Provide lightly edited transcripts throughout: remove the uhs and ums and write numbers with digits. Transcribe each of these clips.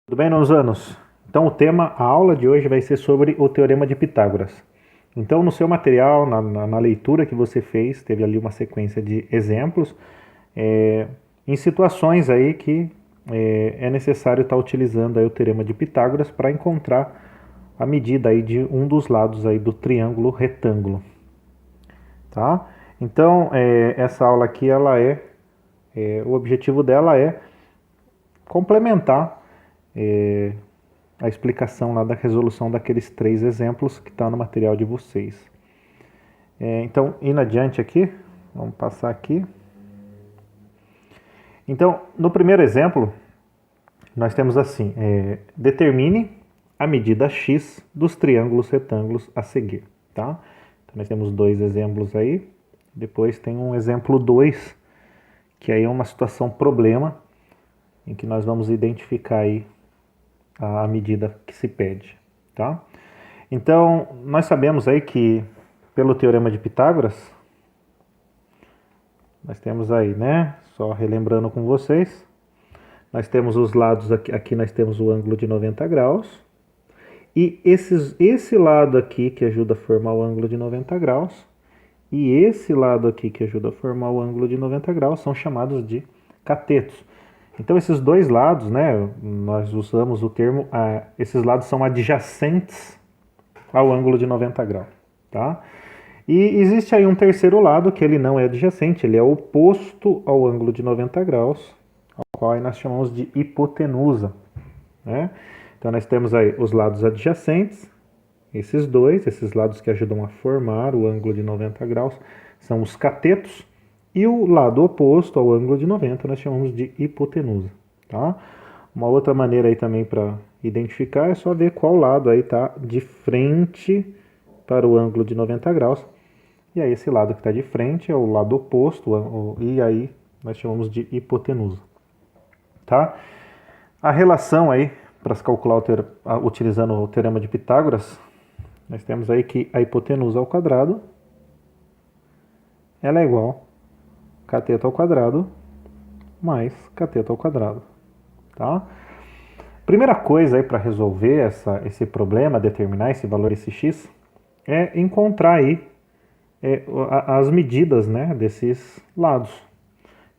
Tudo bem, anos? Então, a aula de hoje vai ser sobre o Teorema de Pitágoras. Então, no seu material, na leitura que você fez, teve ali uma sequência de exemplos em situações aí que é necessário estar utilizando aí o Teorema de Pitágoras para encontrar a medida aí de um dos lados aí do triângulo retângulo, tá? Então, essa aula aqui, o objetivo dela é complementar a explicação lá da resolução daqueles 3 exemplos que está no material de vocês. Então, indo adiante aqui, vamos passar aqui. Então, no primeiro exemplo, nós temos assim, determine a medida x dos triângulos retângulos a seguir, tá? Então, nós temos 2 exemplos aí, depois tem um exemplo 2, que aí é uma situação problema, em que nós vamos identificar aí a medida que se pede, tá? Então, nós sabemos aí que, pelo Teorema de Pitágoras, nós temos aí, né, só relembrando com vocês, nós temos os lados, aqui nós temos o ângulo de 90 graus, e esse lado aqui que ajuda a formar o ângulo de 90 graus, e esse lado aqui que ajuda a formar o ângulo de 90 graus, são chamados de catetos. Então, esses dois lados, né, nós usamos o termo, esses lados são adjacentes ao ângulo de 90 graus, tá? E existe aí um terceiro lado que ele não é adjacente, ele é oposto ao ângulo de 90 graus, ao qual nós chamamos de hipotenusa, né? Então nós temos aí os lados adjacentes, esses lados que ajudam a formar o ângulo de 90 graus, são os catetos, e o lado oposto ao ângulo de 90 nós chamamos de hipotenusa, tá? Uma outra maneira aí também para identificar é só ver qual lado aí está de frente para o ângulo de 90 graus. E aí esse lado que está de frente é o lado oposto, e aí nós chamamos de hipotenusa, tá? A relação aí, para se calcular utilizando o Teorema de Pitágoras, nós temos aí que a hipotenusa ao quadrado, ela é igual a cateto ao quadrado mais cateto ao quadrado, tá? Primeira coisa aí para resolver esse problema, determinar esse valor, esse x, é encontrar aí as medidas, né, desses lados.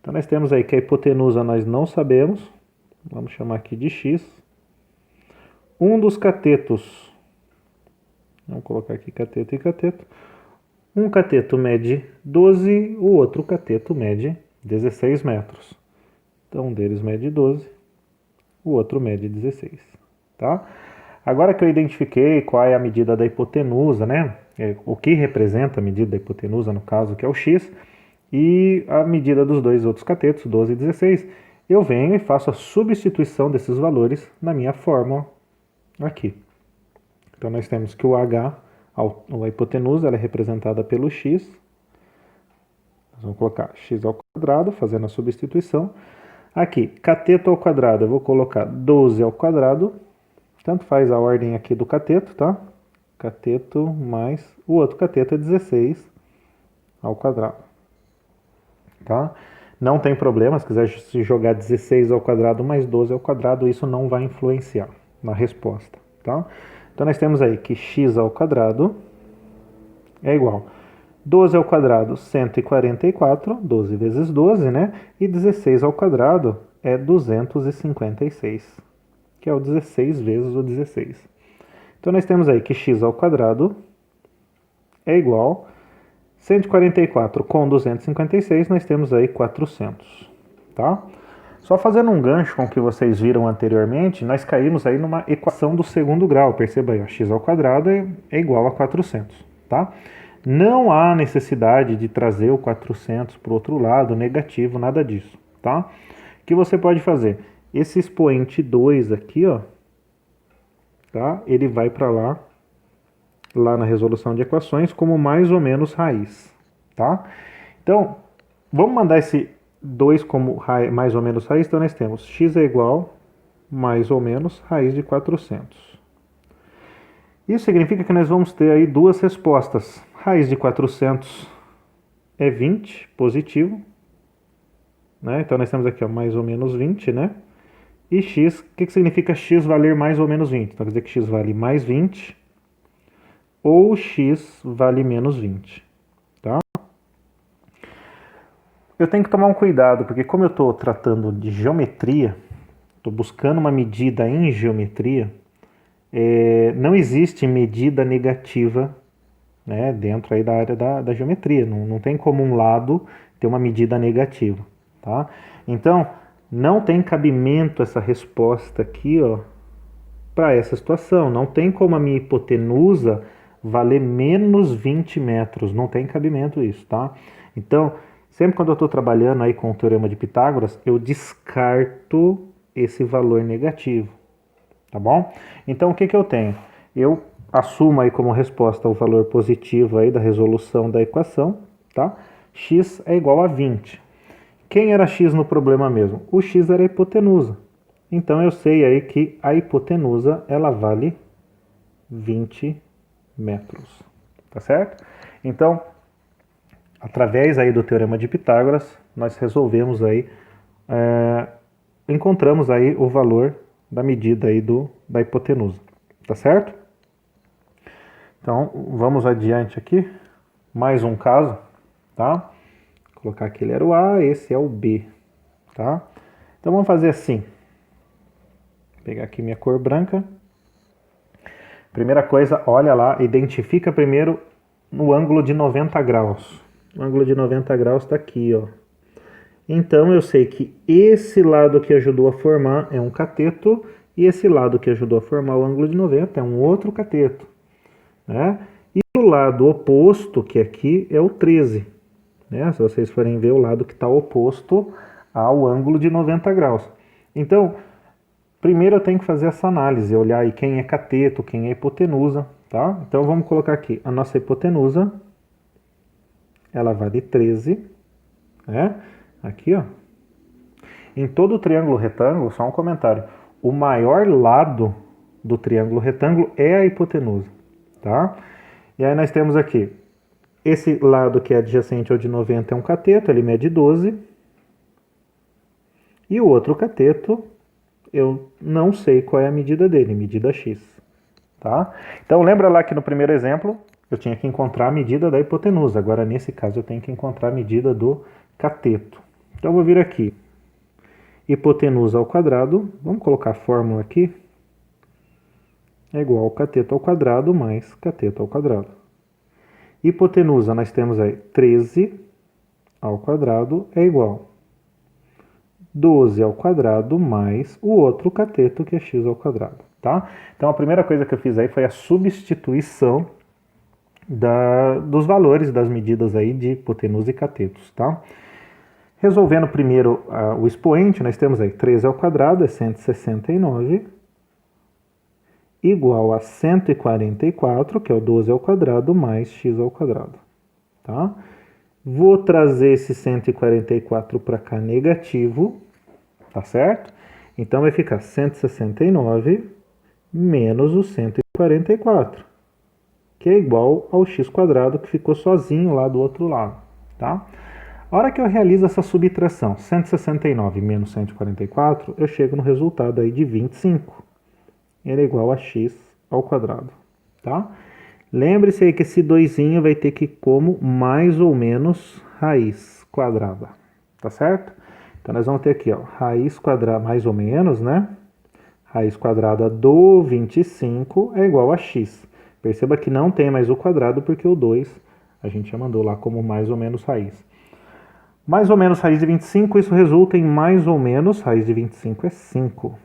Então nós temos aí que a hipotenusa nós não sabemos, vamos chamar aqui de x. Um dos catetos, vamos colocar aqui cateto e cateto, um cateto mede 12, o outro cateto mede 16 metros. Então um deles mede 12, o outro mede 16, tá? Agora que eu identifiquei qual é a medida da hipotenusa, né? O que representa a medida da hipotenusa, no caso, que é o x, e a medida dos dois outros catetos, 12 e 16, eu venho e faço a substituição desses valores na minha fórmula aqui. Então nós temos que o h, a hipotenusa, ela é representada pelo x. Nós vamos colocar x ao quadrado, fazendo a substituição. Aqui, cateto ao quadrado, eu vou colocar 12 ao quadrado. Tanto faz a ordem aqui do cateto, tá? Cateto mais o outro cateto é 16 ao quadrado, tá? Não tem problema, se quiser se jogar 16 ao quadrado mais 12 ao quadrado, isso não vai influenciar na resposta, tá? Então nós temos aí que x ao quadrado é igual 12 ao quadrado, 144, 12 vezes 12, né? E 16 ao quadrado é 256, que é o 16 vezes o 16. Então nós temos aí que x ao quadrado é igual 144 com 256, nós temos aí 400, tá? Só fazendo um gancho com o que vocês viram anteriormente, nós caímos aí numa equação do segundo grau. Perceba aí, ó, x ao quadrado é igual a 400, tá? Não há necessidade de trazer o 400 para o outro lado, negativo, nada disso, tá? O que você pode fazer? Esse expoente 2 aqui, ó, tá? Ele vai para lá na resolução de equações como mais ou menos raiz, tá? Então, vamos mandar esse 2 como mais ou menos raiz, então nós temos x é igual mais ou menos raiz de 400. Isso significa que nós vamos ter aí duas respostas. Raiz de 400 é 20, positivo, né? Então nós temos aqui ó, mais ou menos 20, né? E x, o que significa x valer mais ou menos 20? Então quer dizer que x vale mais 20 ou x vale menos 20, tá? Eu tenho que tomar um cuidado, porque como eu estou tratando de geometria, estou buscando uma medida em geometria, não existe medida negativa, né, dentro aí da área da geometria. Não tem como um lado ter uma medida negativa, tá? Então, não tem cabimento essa resposta aqui, ó, para essa situação. Não tem como a minha hipotenusa valer menos 20 metros. Não tem cabimento isso, tá? Então, sempre quando eu estou trabalhando aí com o Teorema de Pitágoras, eu descarto esse valor negativo, tá bom? Então, o que eu tenho? Eu assumo aí como resposta o valor positivo aí da resolução da equação, tá? X é igual a 20. Quem era x no problema mesmo? O x era a hipotenusa. Então eu sei aí que a hipotenusa ela vale 20 metros, tá certo? Então, através aí do Teorema de Pitágoras, nós resolvemos aí, encontramos aí o valor da medida aí da hipotenusa, tá certo? Então, vamos adiante aqui. Mais um caso, tá? Vou colocar aqui, ele era o A, esse é o B, tá? Então, vamos fazer assim. Vou pegar aqui minha cor branca. Primeira coisa, olha lá, identifica primeiro no ângulo de 90 graus. O ângulo de 90 graus está aqui, ó. Então, eu sei que esse lado que ajudou a formar é um cateto e esse lado que ajudou a formar o ângulo de 90 é um outro cateto, né? E o lado oposto, que aqui, é o 13, né? Se vocês forem ver o lado que está oposto ao ângulo de 90 graus. Então, primeiro eu tenho que fazer essa análise, olhar aí quem é cateto, quem é hipotenusa, tá? Então vamos colocar aqui, a nossa hipotenusa, ela vale 13, né? Aqui, ó. Em todo o triângulo retângulo, só um comentário, o maior lado do triângulo retângulo é a hipotenusa, tá? E aí nós temos aqui, esse lado que é adjacente ao de 90 é um cateto, ele mede 12, e o outro cateto, eu não sei qual é a medida dele, medida x, tá? Então lembra lá que no primeiro exemplo eu tinha que encontrar a medida da hipotenusa, agora nesse caso eu tenho que encontrar a medida do cateto. Então eu vou vir aqui, hipotenusa ao quadrado, vamos colocar a fórmula aqui, é igual ao cateto ao quadrado mais cateto ao quadrado. Hipotenusa nós temos aí 13 ao quadrado é igual 12 ao quadrado mais o outro cateto, que é x ao quadrado, tá? Então, a primeira coisa que eu fiz aí foi a substituição dos valores das medidas aí de hipotenusa e catetos, tá? Resolvendo primeiro o expoente, nós temos aí 13 ao quadrado é 169, igual a 144, que é o 12 ao quadrado, mais x ao quadrado, tá? Vou trazer esse 144 para cá negativo, tá certo? Então vai ficar 169 menos o 144, que é igual ao x quadrado que ficou sozinho lá do outro lado, tá? A hora que eu realizo essa subtração, 169 menos 144, eu chego no resultado aí de 25. Ele é igual a x ao quadrado, tá? Lembre-se aí que esse 2 vai ter que ir como mais ou menos raiz quadrada, tá certo? Então, nós vamos ter aqui, ó, raiz quadrada, mais ou menos, né? Raiz quadrada do 25 é igual a x. Perceba que não tem mais o quadrado, porque o 2 a gente já mandou lá como mais ou menos raiz. Mais ou menos raiz de 25, isso resulta em mais ou menos, raiz de 25 é 5,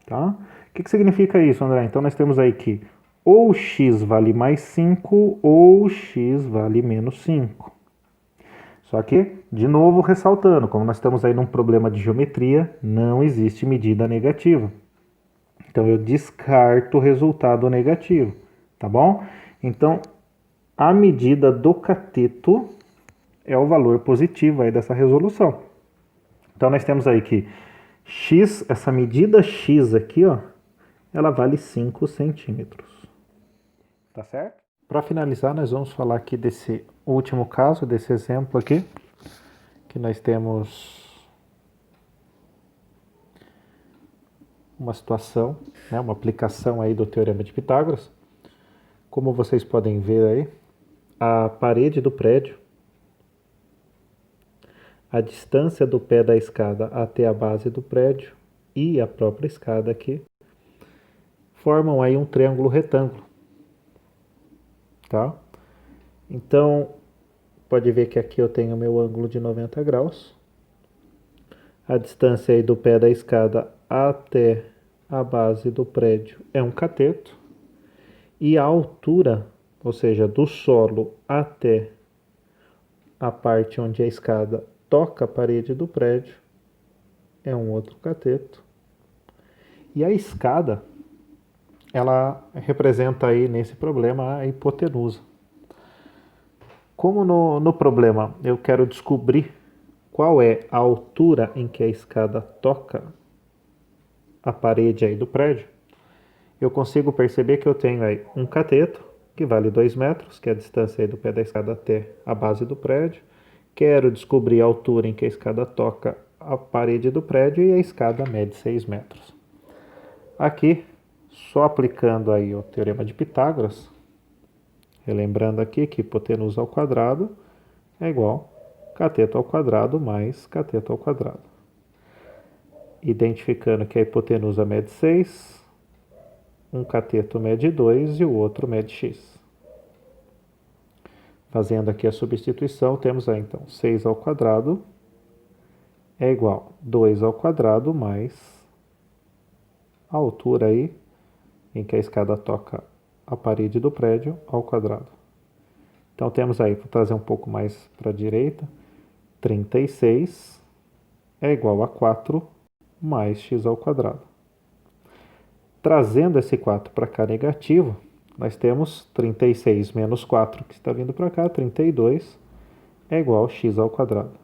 tá? O que significa isso, André? Então, nós temos aí que ou x vale mais 5 ou x vale menos 5. Só que, de novo, ressaltando, como nós estamos aí num problema de geometria, não existe medida negativa. Então, eu descarto o resultado negativo, tá bom? Então, a medida do cateto é o valor positivo aí dessa resolução. Então, nós temos aí que x, essa medida x aqui, ó, ela vale 5 centímetros. Tá certo? Para finalizar, nós vamos falar aqui desse último caso, desse exemplo aqui, que nós temos uma situação, né, uma aplicação aí do Teorema de Pitágoras. Como vocês podem ver aí, a parede do prédio, a distância do pé da escada até a base do prédio e a própria escada aqui formam aí um triângulo retângulo, tá? Então, pode ver que aqui eu tenho meu ângulo de 90 graus. A distância aí do pé da escada até a base do prédio é um cateto. E a altura, ou seja, do solo até a parte onde a escada toca a parede do prédio, é um outro cateto. E a escada, ela representa aí nesse problema a hipotenusa. Como no problema eu quero descobrir qual é a altura em que a escada toca a parede aí do prédio, eu consigo perceber que eu tenho aí um cateto, que vale 2 metros, que é a distância aí do pé da escada até a base do prédio. Quero descobrir a altura em que a escada toca a parede do prédio e a escada mede 6 metros. Aqui, só aplicando aí o Teorema de Pitágoras, relembrando aqui que hipotenusa ao quadrado é igual cateto ao quadrado mais cateto ao quadrado. Identificando que a hipotenusa mede 6, um cateto mede 2 e o outro mede x. Fazendo aqui a substituição, temos aí então 6 ao quadrado é igual a 2 ao quadrado mais a altura aí em que a escada toca a parede do prédio ao quadrado. Então temos aí, vou trazer um pouco mais para a direita, 36 é igual a 4 mais x ao quadrado. Trazendo esse 4 para cá negativo, nós temos 36 menos 4 que está vindo para cá, 32 é igual a x ao quadrado.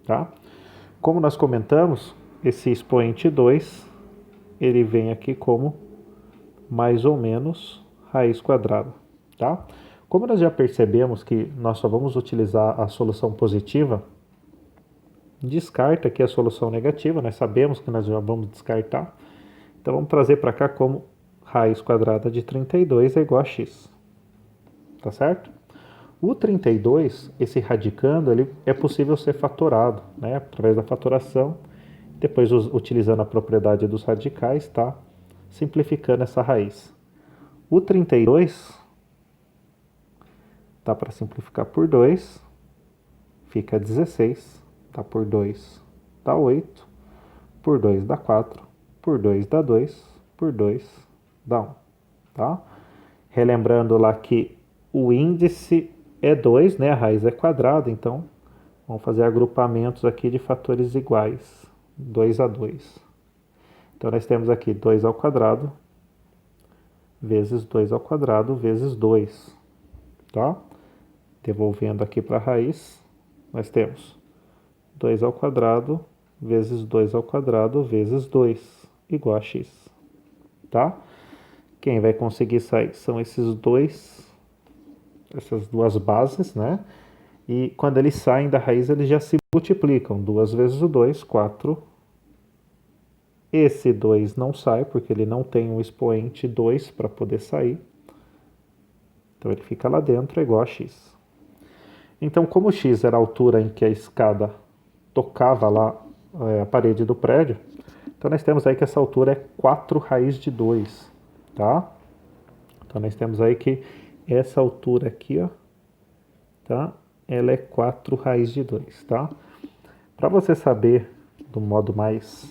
Tá? Como nós comentamos, esse expoente 2, ele vem aqui como mais ou menos raiz quadrada. Tá? Como nós já percebemos que nós só vamos utilizar a solução positiva, descarta aqui a solução negativa, nós sabemos que nós já vamos descartar. Então vamos trazer para cá como raiz quadrada de 32 é igual a x. Tá certo? O 32, esse radicando, ele é possível ser fatorado, né? Através da fatoração, depois utilizando a propriedade dos radicais, tá? Simplificando essa raiz. O 32 dá para simplificar por 2, fica 16, tá por 2 dá 8, por 2 dá 4, por 2 dá 2, por 2 dá 1, tá? Relembrando lá que o índice é 2, né? A raiz é quadrada, então vamos fazer agrupamentos aqui de fatores iguais, 2 a 2. Então nós temos aqui 2 ao quadrado vezes 2 ao quadrado vezes 2, tá? Devolvendo aqui para a raiz, nós temos 2 ao quadrado vezes 2 ao quadrado vezes 2, igual a x, tá? Quem vai conseguir sair são essas duas bases, né? E quando eles saem da raiz, eles já se multiplicam. 2 vezes o 2, 4. Esse 2 não sai, porque ele não tem um expoente 2 para poder sair. Então ele fica lá dentro, é igual a x. Então, como x era a altura em que a escada tocava lá a parede do prédio, então nós temos aí que essa altura é 4 raiz de 2, tá? Então nós temos aí que essa altura aqui, ó, tá? Ela é 4 raiz de 2, tá? Para você saber do modo mais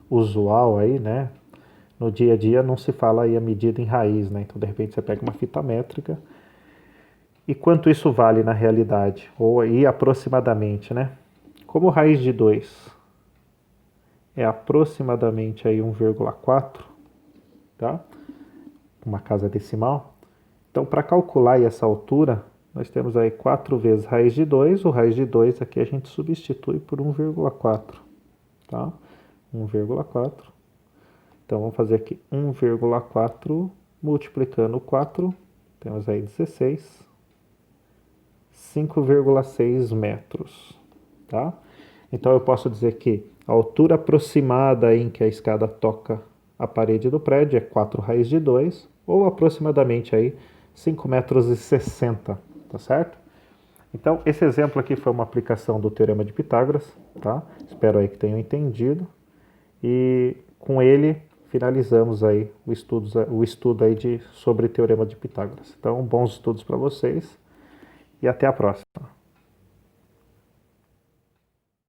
usual aí, né? No dia a dia não se fala aí a medida em raiz, né? Então de repente você pega uma fita métrica e quanto isso vale na realidade? Ou aí aproximadamente, né? Como raiz de 2 é aproximadamente aí 1,4, tá? Uma casa decimal. Então, para calcular essa altura, nós temos aí 4 vezes raiz de 2. O raiz de 2 aqui a gente substitui por 1,4, tá? 1,4. Então, vamos fazer aqui 1,4 multiplicando 4. Temos aí 16. 5,6 metros, tá? Então, eu posso dizer que A altura aproximada em que a escada toca a parede do prédio é 4 raiz de 2, ou aproximadamente aí 5,60 m, tá certo? Então, esse exemplo aqui foi uma aplicação do Teorema de Pitágoras, tá? Espero aí que tenham entendido. E com ele finalizamos aí o estudo aí sobre Teorema de Pitágoras. Então, bons estudos para vocês e até a próxima.